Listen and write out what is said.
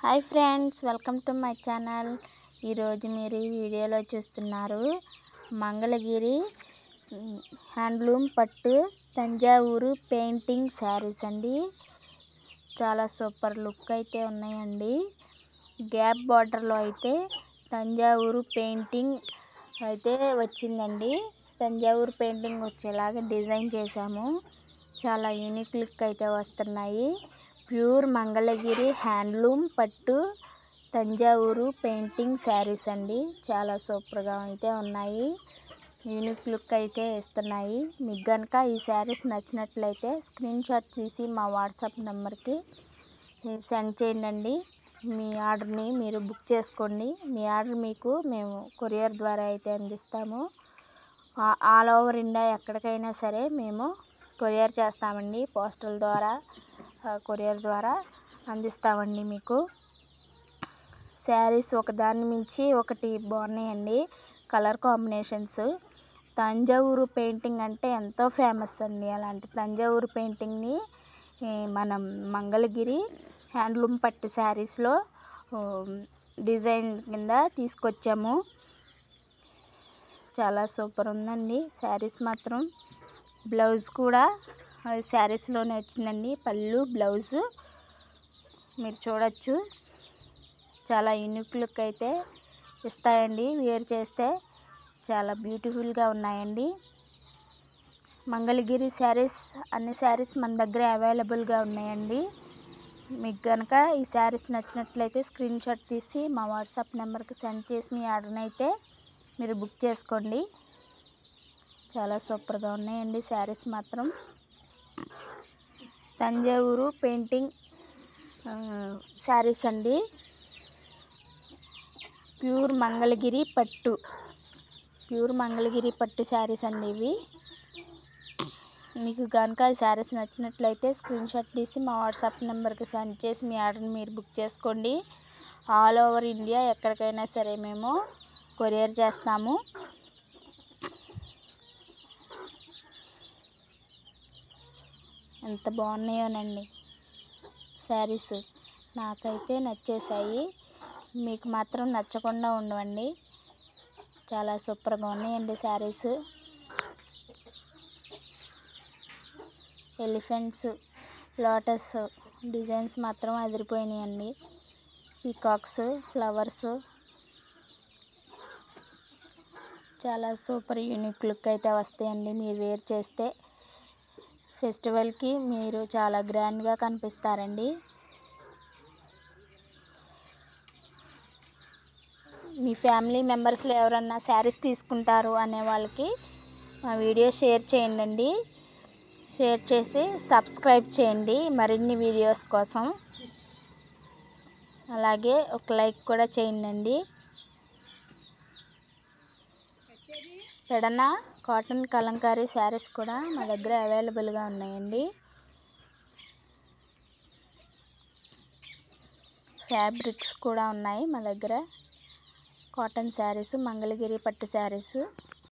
Hi friends, welcome to my channel. ఈరోజు మీరు ఈ వీడియోలో చూస్తున్నారు మంగళగిరి హ్యాండ్లూమ్ పట్టు తంజావూరు పెయింటింగ్ శారీస్ అండి. చాలా సూపర్ లుక్ అయితే ఉన్నాయండి. గ్యాప్ బార్డర్లో అయితే తంజావూరు పెయింటింగ్ అయితే వచ్చిందండి. తంజావూరు పెయింటింగ్ వచ్చేలాగా డిజైన్ చేశాము. చాలా యూనిక్ లుక్ అయితే వస్తున్నాయి. ప్యూర్ మంగళగిరి హ్యాండ్లూమ్ పట్టు తంజావూరు పెయింటింగ్ శారీస్ అండి. చాలా సూపర్గా అయితే ఉన్నాయి. యూనిక్ లుక్ అయితే ఇస్తున్నాయి. మీకు కనుక ఈ శారీస్ నచ్చినట్లయితే స్క్రీన్ షాట్ తీసి మా వాట్సాప్ నెంబర్కి సెండ్ చేయండి. మీ ఆర్డర్ని మీరు బుక్ చేసుకోండి. మీ ఆర్డర్ మీకు మేము కొరియర్ ద్వారా అయితే అందిస్తాము. ఆల్ ఓవర్ ఇండియా ఎక్కడికైనా సరే మేము కొరియర్ చేస్తామండి. పోస్టల్ ద్వారా కొరియర్ ద్వారా అందిస్తామండి. మీకు శారీస్ ఒకదాని మించి ఒకటి బాగున్నాయండి. కలర్ కాంబినేషన్స్ తంజావూరు పెయింటింగ్ అంటే ఎంతో ఫేమస్ అండి. అలాంటి తంజావూరు పెయింటింగ్ని మనం మంగళగిరి హ్యాండ్లూమ్ పట్టు శారీస్లో డిజైన్ కింద తీసుకొచ్చాము. చాలా సూపర్ ఉందండి శారీస్ మాత్రం. బ్లౌజ్ కూడా శారీస్లోనే వచ్చిందండి. పళ్ళు బ్లౌజు మీరు చూడొచ్చు. చాలా యూనిక్ లుక్ అయితే ఇస్తాయండి. వేర్ చేస్తే చాలా బ్యూటిఫుల్గా ఉన్నాయండి. మంగళగిరి శారీస్ అన్ని శారీస్ మన దగ్గర అవైలబుల్గా ఉన్నాయండి. మీకు కనుక ఈ శారీస్ నచ్చినట్లయితే స్క్రీన్ షాట్ తీసి మా వాట్సాప్ నెంబర్కి సెండ్ చేసి మీ ఆర్డర్ని అయితే మీరు బుక్ చేసుకోండి. చాలా సూపర్గా ఉన్నాయండి శారీస్ మాత్రం. తంజావూరు పెయింటింగ్ శారీస్ అండి. ప్యూర్ మంగళగిరి పట్టు శారీస్ అండి ఇవి. మీకు కనుక ఈ శారీస్ నచ్చినట్లయితే స్క్రీన్ షాట్ తీసి మా వాట్సాప్ నెంబర్కి సెండ్ చేసి మీ ఆర్డర్ని మీరు బుక్ చేసుకోండి. ఆల్ ఓవర్ ఇండియా ఎక్కడికైనా సరే మేము కొరియర్ చేస్తాము. ఎంత బాగున్నాయోనండి శారీస్. నాకైతే నచ్చేసాయి. మీకు మాత్రం నచ్చకుండా ఉండవండి. చాలా సూపర్గా ఉన్నాయండి శారీస్. ఎలిఫెంట్స్, లోటస్ డిజైన్స్ మాత్రం అదిరిపోయినాయండి. పీకాక్స్, ఫ్లవర్స్ చాలా సూపర్ యూనిక్ లుక్ అయితే వస్తాయండి. మీరు వేర్ చేస్తే ఫెస్టివల్కి మీరు చాలా గ్రాండ్గా కనిపిస్తారండి. మీ ఫ్యామిలీ మెంబర్స్లో ఎవరన్నా శారీస్ తీసుకుంటారు అనే వాళ్ళకి మా వీడియో షేర్ చేయండి. షేర్ చేసి సబ్స్క్రైబ్ చేయండి మరిన్ని వీడియోస్ కోసం. అలాగే ఒక లైక్ కూడా చేయండి. పెడనా కాటన్ కలంకారీ శారీస్ కూడా మా దగ్గర అవైలబుల్గా ఉన్నాయండి. ఫ్యాబ్రిక్స్ కూడా ఉన్నాయి మా దగ్గర. కాటన్ శారీస్, మంగళగిరి పట్టు శారీస్.